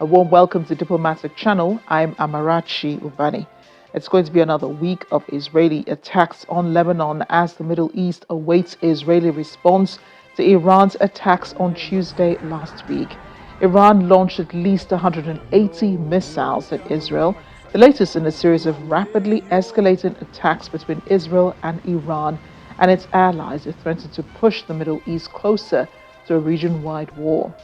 A warm welcome to Diplomatic Channel. I'm Amarachi Ubani. It's going to be another week of Israeli attacks on Lebanon as the Middle East awaits Israeli response to Iran's attacks on Tuesday last week. Iran launched at least 180 missiles at Israel, the latest in a series of rapidly escalating attacks between Israel and Iran and its allies that threaten to push the Middle East closer to a region-wide war.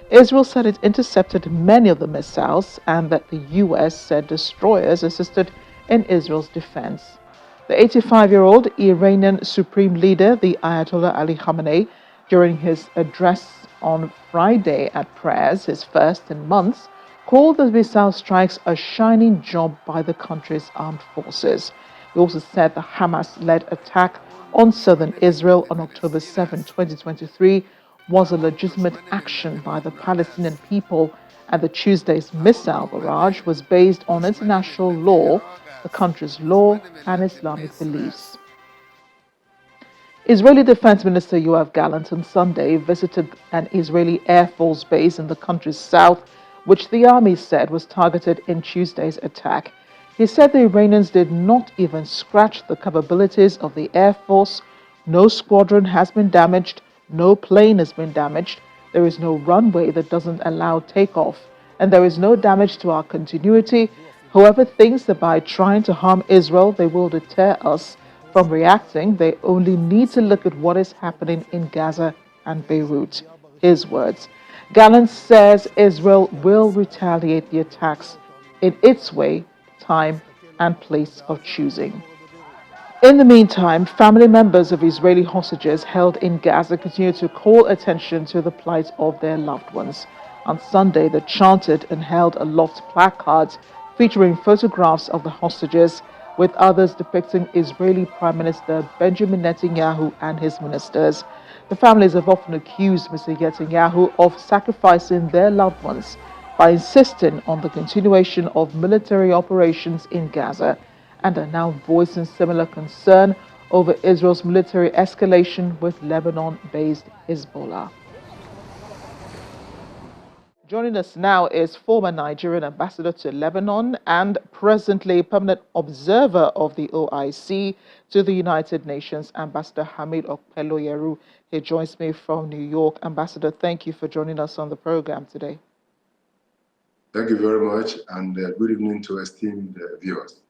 Israel said it intercepted many of the missiles and that the U.S. said destroyers assisted in Israel's defense. The 85-year-old Iranian Supreme Leader, the Ayatollah Ali Khamenei, during his address on Friday at prayers, his first in months, called the missile strikes a shining job by the country's armed forces. He also said the Hamas-led attack on southern Israel on October 7, 2023, was a legitimate action by the Palestinian people, and the Tuesday's missile barrage was based on international law, the country's law, and Islamic beliefs. Israeli Defense Minister Yoav Gallant on Sunday visited an Israeli Air Force base in the country's south, which the army said was targeted in Tuesday's attack. He said the Iranians did not even scratch the capabilities of the Air Force. No squadron has been damaged. No plane has been damaged. There is no runway that doesn't allow takeoff. And there is no damage to our continuity. Whoever thinks that by trying to harm Israel, they will deter us from reacting, they only need to look at what is happening in Gaza and Beirut. His words. Gallant says Israel will retaliate the attacks in its way, time, and place of choosing. In the meantime, family members of Israeli hostages held in Gaza continue to call attention to the plight of their loved ones. On Sunday, they chanted and held aloft placards featuring photographs of the hostages, with others depicting Israeli Prime Minister Benjamin Netanyahu and his ministers. The families have often accused Mr. Netanyahu of sacrificing their loved ones by insisting on the continuation of military operations in Gaza, and are now voicing similar concern over Israel's military escalation with Lebanon-based Hezbollah. Joining us now is former Nigerian ambassador to Lebanon and presently permanent observer of the OIC to the United Nations, Ambassador Hameed Opeloyeru. He joins me from New York. Ambassador, thank you for joining us on the program today. Thank you very much, and good evening to esteemed viewers.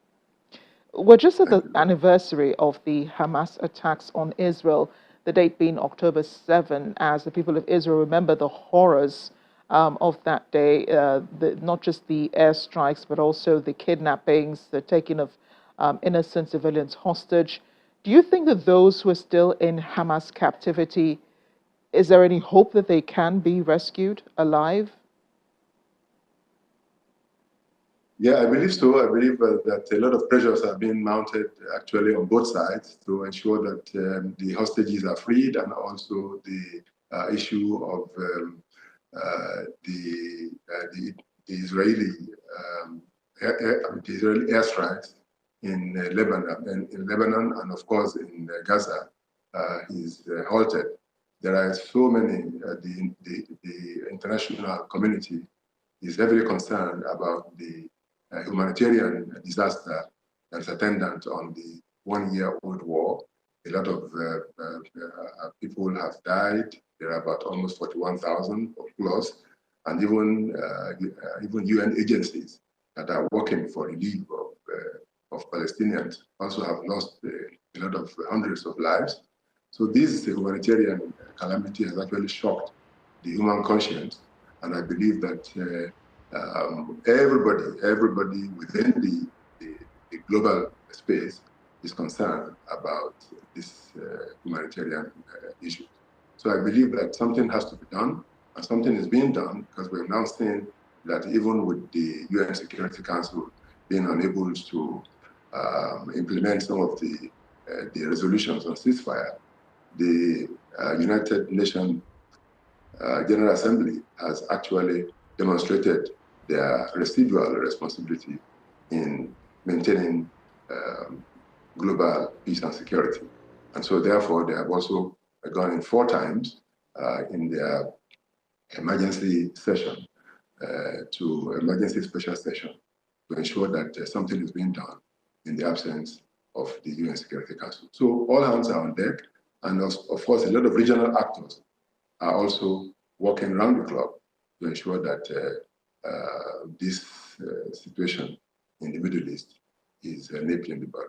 We're just at the anniversary of the Hamas attacks on Israel, the date being October 7, as the people of Israel remember the horrors of that day, not just the airstrikes, but also the kidnappings, the taking of innocent civilians hostage. Do you think that those who are still in Hamas captivity, is there any hope that they can be rescued alive? Yeah, I believe so. I believe that a lot of pressures are being mounted actually on both sides to ensure that the hostages are freed, and also the issue of the Israeli airstrikes in Lebanon, and of course in Gaza is halted. There are so many. The international community is heavily concerned about the humanitarian disaster that's attendant on the one-year-old war. A lot of people have died. There are about almost 41,000 plus, and even UN agencies that are working for relief of Palestinians also have lost a lot of hundreds of lives. So this humanitarian calamity has actually shocked the human conscience, and I believe that everybody within the global space is concerned about this humanitarian issue. So I believe that something has to be done, and something is being done, because we're now seeing that even with the UN Security Council being unable to implement some of the resolutions on ceasefire, the United Nations General Assembly has actually demonstrated their residual responsibility in maintaining global peace and security. And so therefore, they have also gone in 4 times in their emergency session to emergency special session to ensure that something is being done in the absence of the UN Security Council. So all hands are on deck, and of course, a lot of regional actors are also working around the clock to ensure that this situation in the Middle East is nipped in the bud.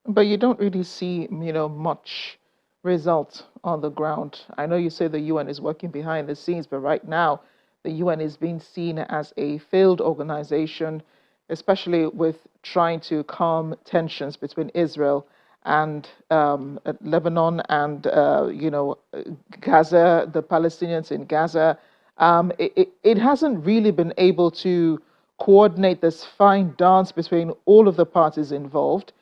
But you don't really see, much result on the ground. I know you say the UN is working behind the scenes, but right now, the UN is being seen as a failed organization, especially with trying to calm tensions between Israel and Lebanon and, Gaza, the Palestinians in Gaza. It hasn't really been able to coordinate this fine dance between all of the parties involved.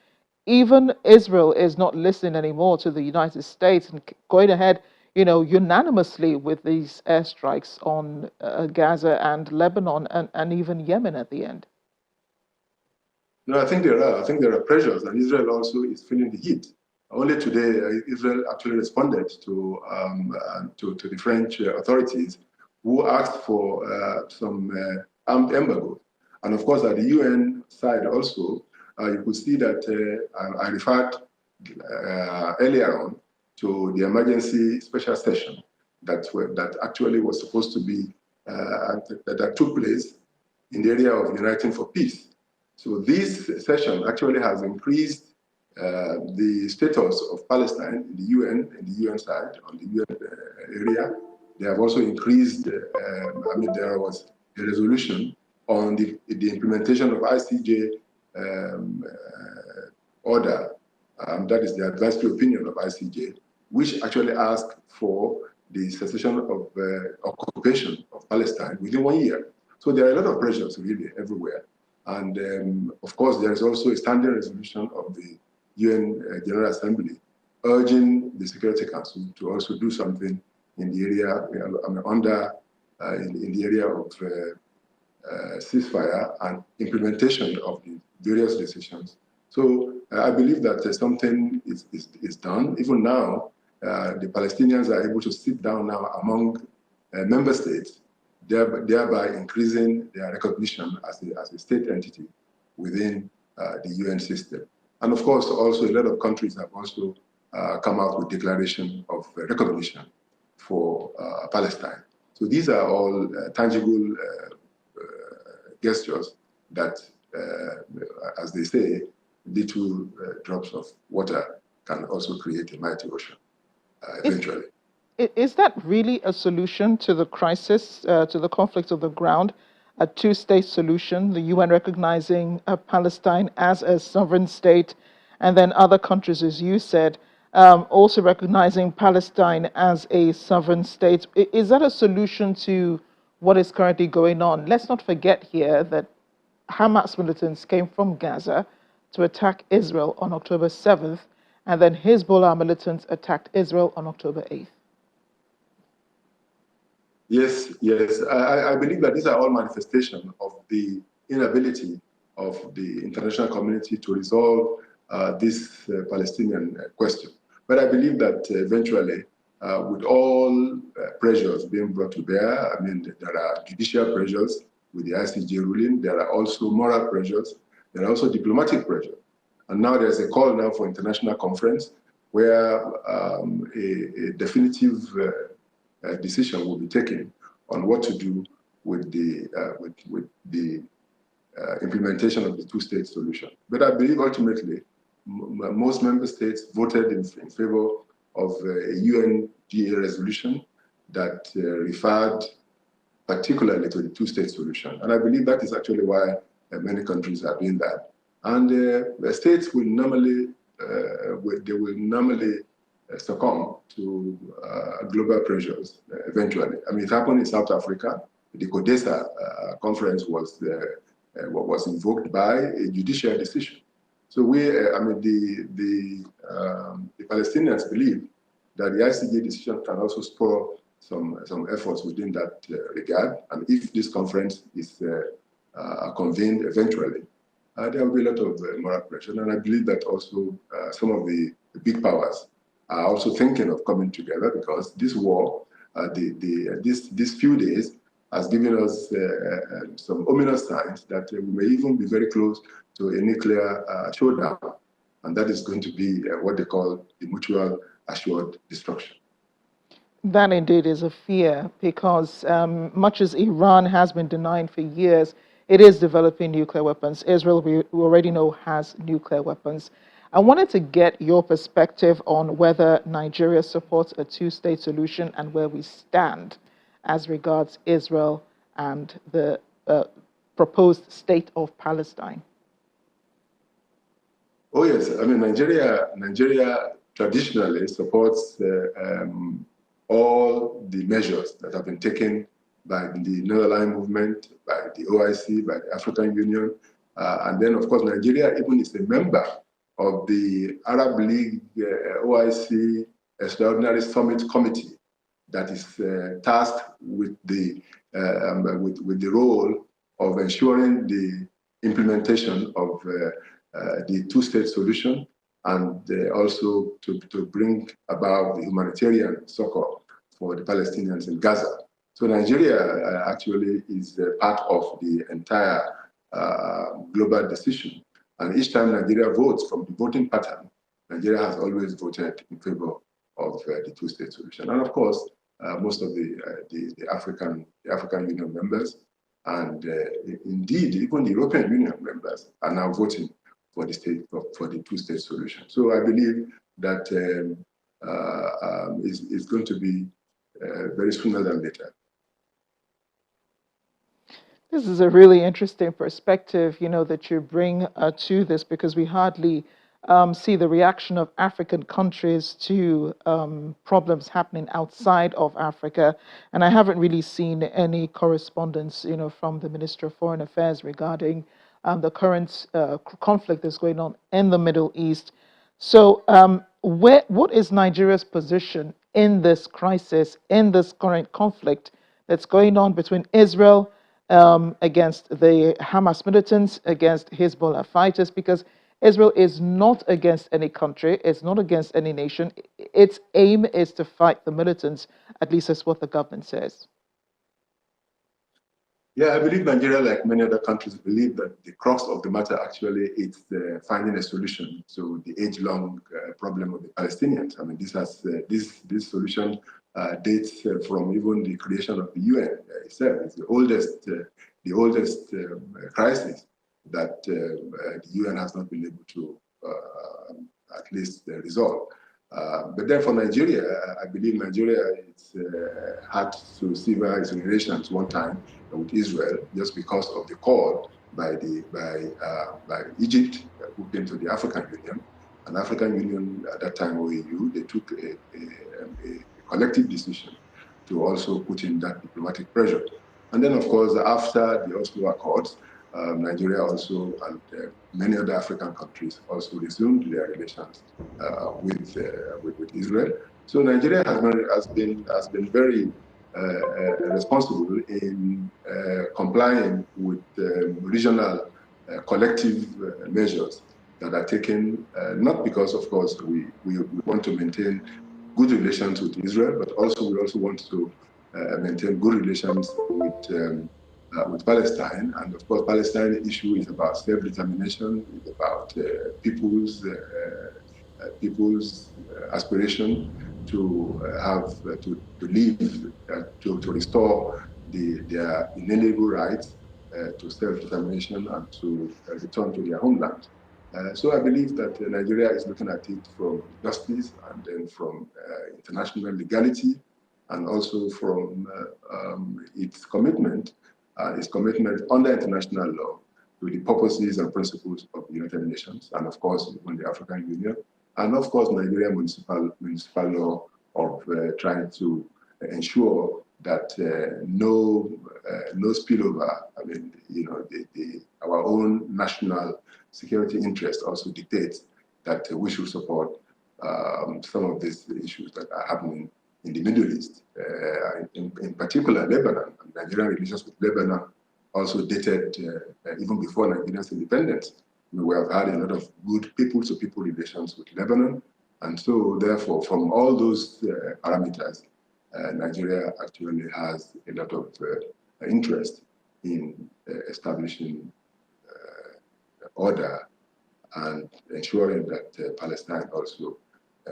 Even Israel is not listening anymore to the United States and going ahead, unanimously with these airstrikes on Gaza and Lebanon and even Yemen at the end. No, I think there are. I think there are pressures, and Israel also is feeling the heat. Only today, Israel actually responded to the French authorities, who asked for some armed embargo. And of course, at the UN side also, you could see that I referred earlier on to the emergency special session that actually was supposed to be that took place in the area of Uniting for Peace. So this session actually has increased the status of Palestine in the UN side, on the UN area. They have also increased, there was a resolution on the implementation of ICJ order, that is the advisory opinion of ICJ, which actually asked for the cessation of occupation of Palestine within 1 year. So there are a lot of pressures really everywhere. And of course, there is also a standing resolution of the UN General Assembly urging the Security Council to also do something in the area, in the area of ceasefire and implementation of the various decisions. So I believe that something is done. Even now, the Palestinians are able to sit down now among member states, thereby increasing their recognition as a state entity within the UN system. And of course, also a lot of countries have also come out with declaration of recognition for Palestine. So these are all tangible gestures that, as they say, little drops of water can also create a mighty ocean eventually. Is that really a solution to the crisis, to the conflict of the ground, a two-state solution, the UN recognizing Palestine as a sovereign state, and then other countries, as you said, also recognizing Palestine as a sovereign state? Is that a solution to what is currently going on? Let's not forget here that Hamas militants came from Gaza to attack Israel on October 7th, and then Hezbollah militants attacked Israel on October 8th. Yes. I believe that these are all manifestations of the inability of the international community to resolve this Palestinian question. But I believe that eventually, with all pressures being brought to bear, there are judicial pressures with the ICJ ruling, there are also moral pressures, there are also diplomatic pressure. And now there's a call now for international conference where a definitive decision will be taken on what to do with the implementation of the two-state solution. But I believe ultimately most member states voted in favor of a UNGA resolution that referred particularly to the two-state solution. And I believe that is actually why many countries are doing that. And the states will normally succumb to global pressures eventually. It happened in South Africa. The CODESA conference was invoked by a judicial decision. So the Palestinians believe that the ICJ decision can also spur some efforts within that regard. And if this conference is convened eventually, there will be a lot of moral pressure. And I believe that also some of the big powers are also thinking of coming together, because this war, these few days has given us some ominous signs that we may even be very close to a nuclear showdown. And that is going to be what they call the mutual assured destruction. That indeed is a fear because much as Iran has been denying for years, it is developing nuclear weapons. Israel, we already know, has nuclear weapons. I wanted to get your perspective on whether Nigeria supports a two-state solution and where we stand as regards Israel and the proposed state of Palestine. Oh yes, I mean Nigeria traditionally supports all the measures that have been taken by the non-aligned movement, by the OIC, by the African Union, and then of course Nigeria even is a member of the Arab League OIC Extraordinary Summit Committee that is tasked with the role of ensuring the implementation of the two-state solution, and also to bring about the humanitarian succor for the Palestinians in Gaza. So Nigeria actually is part of the entire global decision. And each time Nigeria votes, from the voting pattern, Nigeria has always voted in favor of the two-state solution. And of course, most of the African Union members, and indeed even the European Union members, are now voting for the two-state solution. So I believe that it's going to be very sooner than later. This is a really interesting perspective, that you bring to this, because we hardly see the reaction of African countries to problems happening outside of Africa. And I haven't really seen any correspondence, from the Minister of Foreign Affairs regarding the current conflict that's going on in the Middle East. So what is Nigeria's position in this crisis, in this current conflict that's going on between Israel against the Hamas militants, against Hezbollah fighters? Because Israel is not against any country, it's not against any nation. Its aim is to fight the militants, at least that's what the government says. Yeah, I believe Nigeria, like many other countries, believe that the crux of the matter actually is finding a solution to the age-long problem of the Palestinians. I mean, this solution dates from even the creation of the UN itself. It's the oldest crisis that the UN has not been able to at least resolve. But then for Nigeria, I believe Nigeria had to sever its relations one time with Israel just because of the call by Egypt, who came to the African Union. And the African Union at that time, OAU, they took a collective decision to also put in that diplomatic pressure. And then, of course, after the Oslo Accords, Nigeria also and many other African countries also resumed their relations with Israel. So Nigeria has been very responsible in complying with regional collective measures that are taken, not because, of course, we want to maintain good relations with Israel, but also we also want to maintain good relations with Palestine. And of course, Palestine issue is about self-determination, it's about people's aspiration to live, to restore their inalienable rights to self-determination and to return to their homeland. So I believe that Nigeria is looking at it from justice and then from international legality, and also from its commitment under international law to the purposes and principles of the United Nations, and of course even the African Union, and of course Nigeria municipal law of trying to ensure that no spillover. I mean, our own national security interest also dictates that we should support some of these issues that are happening in the Middle East, in particular Lebanon. Nigerian relations with Lebanon also dated even before Nigeria's independence. We have had a lot of good people-to-people relations with Lebanon, and so therefore from all those parameters, Nigeria actually has a lot of interest in establishing order and ensuring that Palestine also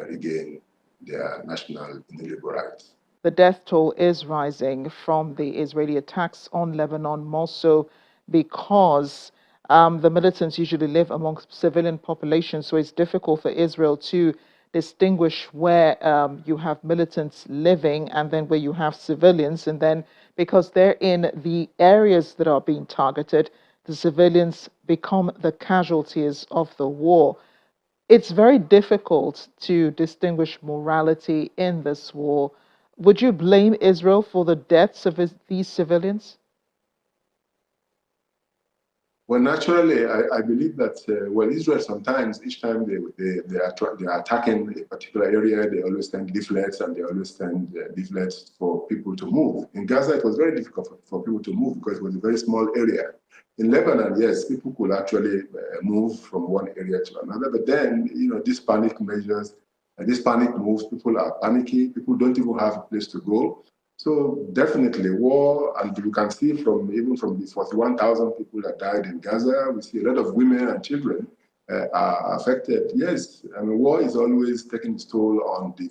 regain their national inalienable rights. The death toll is rising from the Israeli attacks on Lebanon, more so because the militants usually live amongst civilian populations, so it's difficult for Israel to distinguish where you have militants living and then where you have civilians. And then because they're in the areas that are being targeted, the civilians become the casualties of the war. It's very difficult to distinguish morality in this war. Would you blame Israel for the deaths of these civilians? Well, naturally, I believe that, well, Israel sometimes, each time they are attacking a particular area, they always send leaflets and they always send leaflets for people to move. In Gaza, it was very difficult for people to move because it was a very small area. In Lebanon, yes, people could actually move from one area to another, but then, these panic measures, these panic moves, people are panicky, people don't even have a place to go. So definitely war, and you can see even from the 41,000 people that died in Gaza, we see a lot of women and children are affected. Yes, I mean, war is always taking its toll on the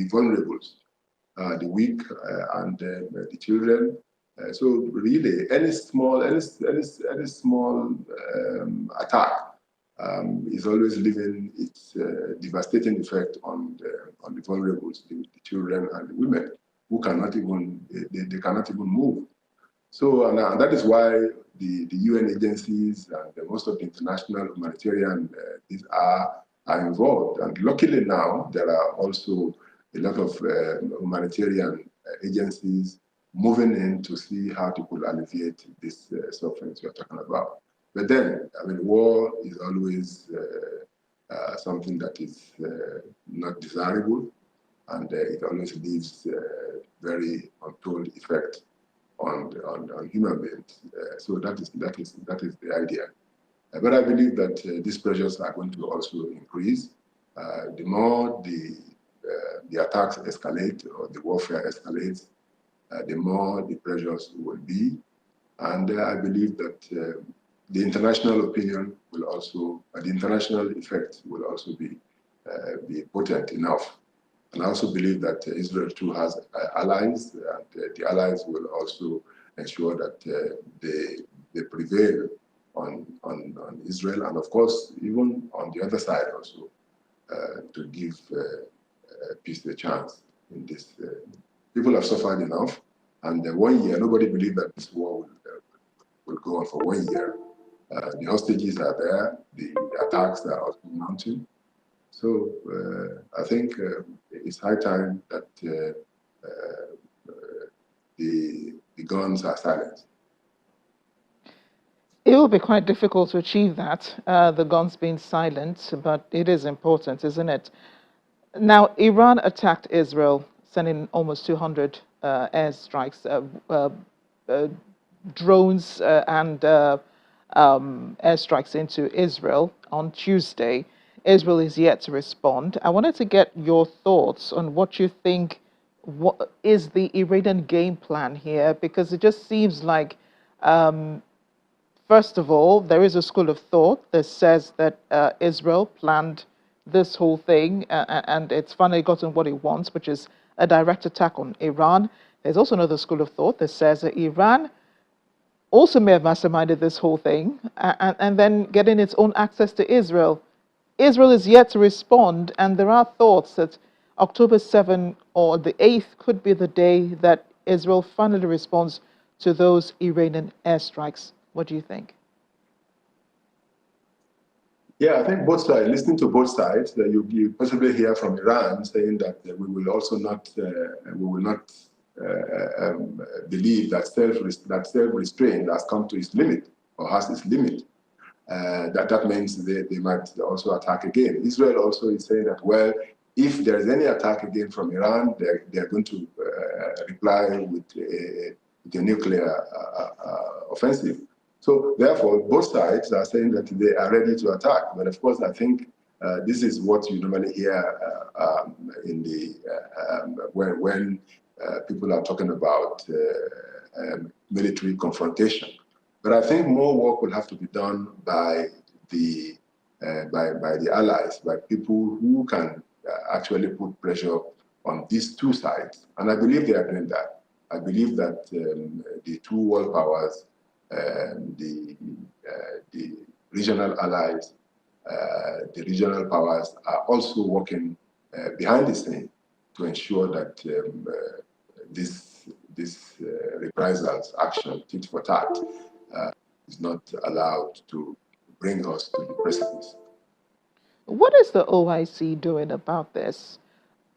vulnerables, the weak, and the children. So really, any small attack is always leaving its devastating effect on the vulnerables, the children and the women, who cannot even they cannot even move. So and that is why the UN agencies and most of the international humanitarian these are involved. And luckily now there are also a lot of humanitarian agencies moving in to see how to alleviate this suffering we are talking about. But then, I mean, war is always something that is not desirable, and it always leaves very untold effect on human beings. So that is the idea. But I believe that these pressures are going to also increase. The more the attacks escalate or the warfare escalates, the more the pressures will be. And I believe that the international opinion will also, the international effect will also be potent enough. And I also believe that Israel too has allies, and the allies will also ensure that they prevail on Israel, and of course, even on the other side also, to give peace a chance in this. People have suffered enough, and 1 year, nobody believed that this war will go on for 1 year. The hostages are there, the attacks are also mounting. So I think it's high time that the guns are silenced. It will be quite difficult to achieve that, the guns being silent, but it is important, isn't it? Now, Iran attacked Israel, sending almost 200 airstrikes, drones and airstrikes into Israel on Tuesday. Israel is yet to respond. I wanted to get your thoughts on what you think what is the Iranian game plan here, because it just seems like, first of all, there is a school of thought that says that Israel planned this whole thing and it's finally gotten what it wants, which is a direct attack on Iran. There's also another school of thought that says that Iran also may have masterminded this whole thing and then getting its own access to Israel. Israel is yet to respond, and there are thoughts that October 7 or the 8th could be the day that Israel finally responds to those Iranian airstrikes. What do you think? Yeah, I think both sides, listening to both sides, you possibly hear from Iran saying that we will also not, believe that self-restraint has come to its limit or has its limit. That means they might also attack again. Israel also is saying that, well, if there is any attack again from Iran, they're going to reply with a nuclear offensive. So therefore, both sides are saying that they are ready to attack. But of course, I think this is what you normally hear in the when people are talking about military confrontation. But I think more work will have to be done by the allies, by people who can actually put pressure on these two sides. And I believe they are doing that. I believe that the two world powers, the regional allies, the regional powers are also working behind the scene to ensure that this reprisals action, tit for tat, is not allowed to bring us to the precipice. What is the OIC doing about this?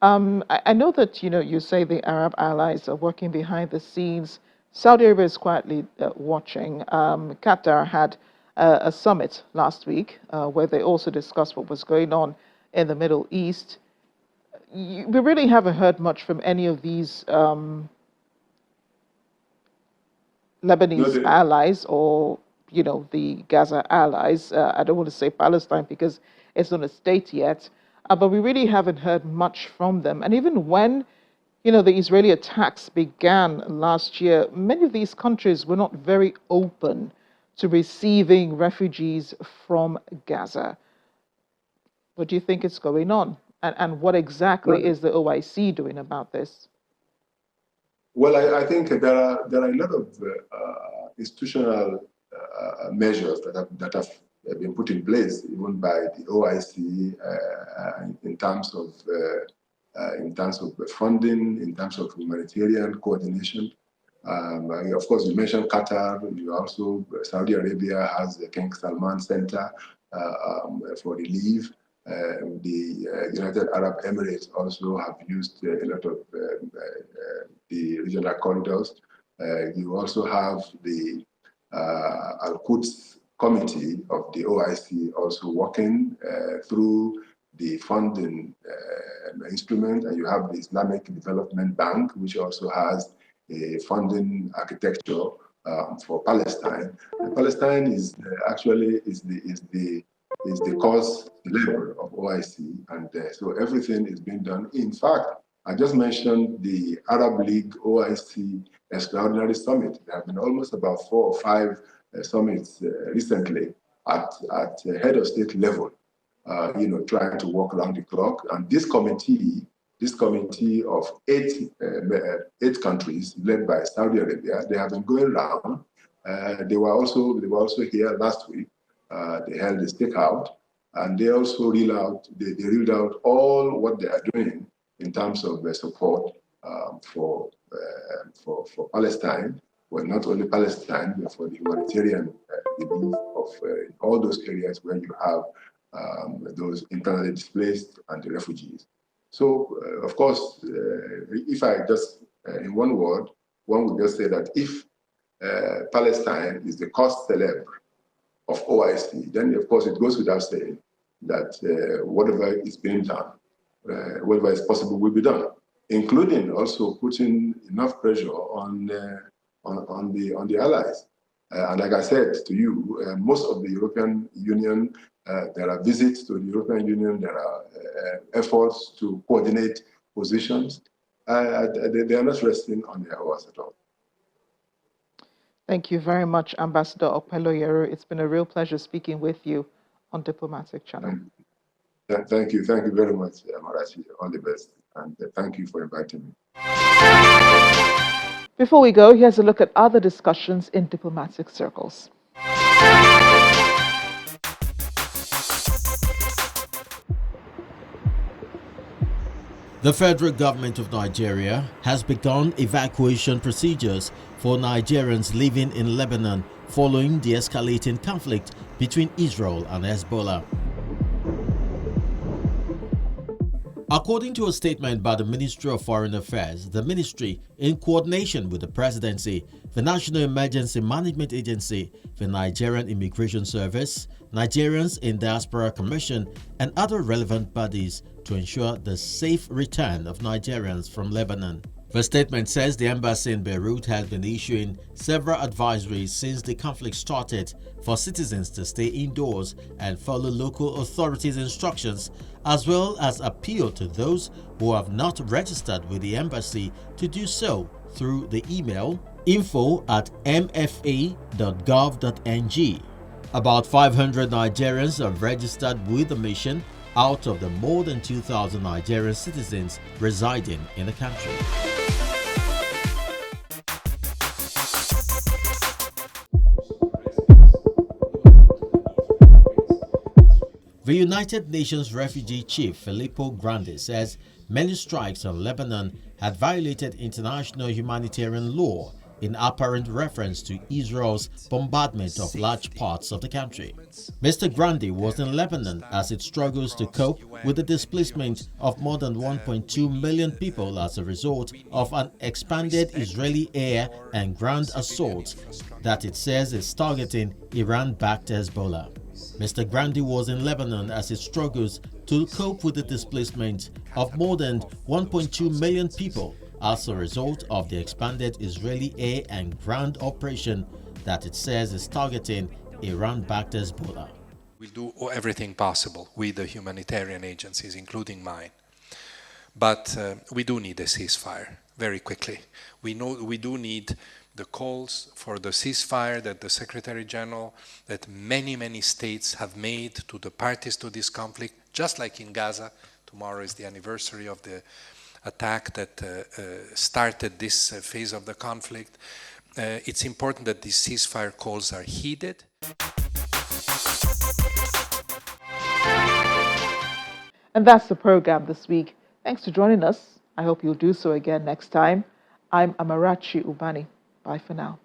I know that you say the Arab allies are working behind the scenes. Saudi Arabia is quietly watching. Qatar had a summit last week where they also discussed what was going on in the Middle East. We really haven't heard much from any of these Lebanese allies or the Gaza allies. I don't want to say Palestine because it's not a state yet, but we really haven't heard much from them. And even when the Israeli attacks began last year, many of these countries were not very open to receiving refugees from Gaza. What do you think is going on? And what exactly is the OIC doing about this? Well, I think there are a lot of institutional measures that have been put in place, even by the OIC, in terms of funding, in terms of humanitarian coordination. Of course, you mentioned Qatar. You also Saudi Arabia has the King Salman Center for relief. The United Arab Emirates also have used a lot of the regional corridors. You also have the Al-Quds Committee of the OIC also working through the funding instrument, and you have the Islamic Development Bank, which also has a funding architecture for Palestine. And Palestine is actually the cause célèbre of OIC, and so everything is being done. In fact, I just mentioned the Arab League OIC Extraordinary Summit. There have been almost about 4 or 5 summits recently at head of state level, trying to work around the clock. And this committee of 8 countries led by Saudi Arabia, they have been going around. They were also here last week. They held a stakeout, and they also reeled out all what they are doing in terms of support for Palestine. Well, not only Palestine, but for the humanitarian relief of all those areas where you have those internally displaced and the refugees. So, of course, if I just, in one word, one would just say that if Palestine is the cause célèbre of OIC, then of course it goes without saying that whatever is being done, whatever is possible will be done, including also putting enough pressure on the allies. And like I said to you, most of the European Union, there are visits to the European Union, there are efforts to coordinate positions. They are not resting on their oars at all. Thank you very much, Ambassador Opeloyeru. It's been a real pleasure speaking with you on Diplomatic Channel. Thank you very much, Marachi. All the best, and thank you for inviting me. Before we go, here's a look at other discussions in diplomatic circles. The federal government of Nigeria has begun evacuation procedures for Nigerians living in Lebanon following the escalating conflict between Israel and Hezbollah. According to a statement by the Ministry of Foreign Affairs, the ministry, in coordination with the Presidency, the National Emergency Management Agency, the Nigerian Immigration Service, Nigerians in Diaspora Commission, and other relevant bodies to ensure the safe return of Nigerians from Lebanon. The statement says the embassy in Beirut has been issuing several advisories since the conflict started for citizens to stay indoors and follow local authorities' instructions, as well as appeal to those who have not registered with the embassy to do so through the email info@mfa.gov.ng. About 500 Nigerians have registered with the mission out of the more than 2,000 Nigerian citizens residing in the country. The United Nations Refugee Chief Filippo Grandi says many strikes on Lebanon had violated international humanitarian law in apparent reference to Israel's bombardment of large parts of the country. Mr. Grandi was in Lebanon as it struggles to cope with the displacement of more than 1.2 million people as a result of an expanded Israeli air and ground assault that it says is targeting Iran-backed Hezbollah. Mr. Grandi was in Lebanon as it struggles to cope with the displacement of more than 1.2 million people as a result of the expanded Israeli air and ground operation that it says is targeting Iran-backed Hezbollah. We'll do everything possible with the humanitarian agencies, including mine. But we do need a ceasefire very quickly. We do need the calls for the ceasefire that the Secretary General, that many states have made to the parties to this conflict, just like in Gaza. Tomorrow is the anniversary of the attack that started this phase of the conflict. It's important that these ceasefire calls are heeded. And that's the program this week. Thanks for joining us. I hope you'll do so again next time. I'm Amarachi Ubani. Bye for now.